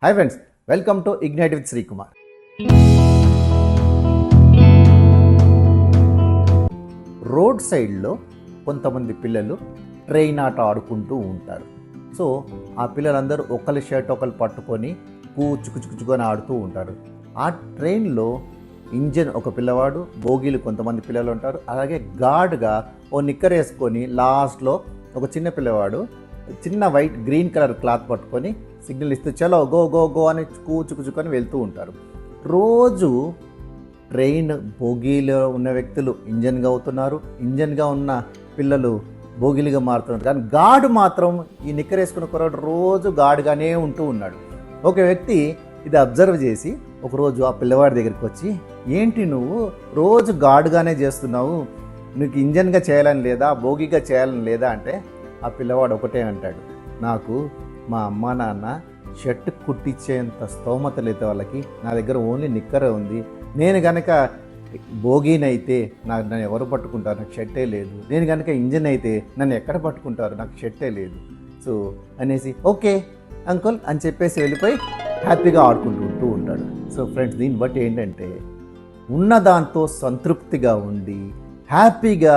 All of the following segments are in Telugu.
Hi friends, welcome to ignite with Srikumar. Road సైడ్లో కొంతమంది పిల్లలు ట్రైన్ ఆట ఆడుకుంటూ ఉంటారు. సో ఆ పిల్లలందరూ ఒకరి షర్ట్ ఒకరు పట్టుకొని కూచుకుచుకుచుకొని ఆడుతూ ఉంటారు. ఆ ట్రైన్లో ఇంజన్ ఒక పిల్లవాడు, బోగీలు కొంతమంది పిల్లలు ఉంటారు. అలాగే గార్డ్గా ఓ నిక్కర్ వేసుకొని లాస్ట్లో ఒక చిన్న పిల్లవాడు చిన్న వైట్ గ్రీన్ కలర్ క్లాత్ పట్టుకొని సిగ్నల్ ఇస్తూ చలో గో గో గో అని కూచుకుచుకొని వెళ్తూ ఉంటారు. రోజు ట్రైన్ బోగీలో ఉన్న వ్యక్తులు ఇంజన్గా అవుతున్నారు, ఇంజన్గా ఉన్న పిల్లలు బోగీలుగా మారుతున్నారు. కానీ గార్డు మాత్రం ఈ నిక్కర్ వేసుకున్న కుర్రాడు రోజు గార్డుగానే ఉంటూ ఉన్నాడు. ఒక వ్యక్తి ఇది అబ్జర్వ్ చేసి ఒకరోజు ఆ పిల్లవాడి దగ్గరికి వచ్చి, ఏంటి నువ్వు రోజు గార్డుగానే చేస్తున్నావు, నీకు ఇంజన్గా చేయాలని లేదా, బోగిగా చేయాలని లేదా అంటే ఆ పిల్లవాడు ఒకటే అంటాడు, నాకు మా అమ్మ నాన్న షర్ట్ కుట్టించేంత స్తోమత లేదు వాళ్ళకి, నా దగ్గర ఓన్లీ నిక్కరే ఉంది. నేను కనుక బోగీనైతే నన్ను ఎవరు పట్టుకుంటారు, నాకు షర్టే లేదు. నేను కనుక ఇంజన్ అయితే నన్ను ఎక్కడ పట్టుకుంటారు, నాకు షర్టే లేదు. సో అనేసి ఓకే అంకుల్ అని చెప్పేసి వెళ్ళిపోయి హ్యాపీగా ఆడుకుంటూ ఉంటాడు. సో ఫ్రెండ్స్, దీన్ని బట్టి ఏంటంటే ఉన్న దాంతో సంతృప్తిగా ఉండి హ్యాపీగా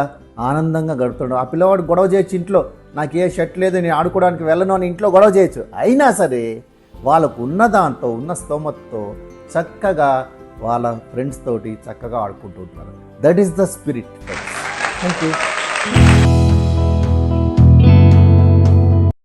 ఆనందంగా గడుపుతాడు. ఆ పిల్లవాడు గొడవ చేయొచ్చు, ఇంట్లో నాకు ఏ షర్ట్ లేదు నేను ఆడుకోవడానికి వెళ్ళను అని ఇంట్లో గొడవ చేయొచ్చు. అయినా సరే వాళ్ళకు ఉన్న దాంతో ఉన్న స్తోమతతో చక్కగా వాళ్ళ ఫ్రెండ్స్ తోటి చక్కగా ఆడుకుంటూ ఉంటారు. That is the spirit. Thank you.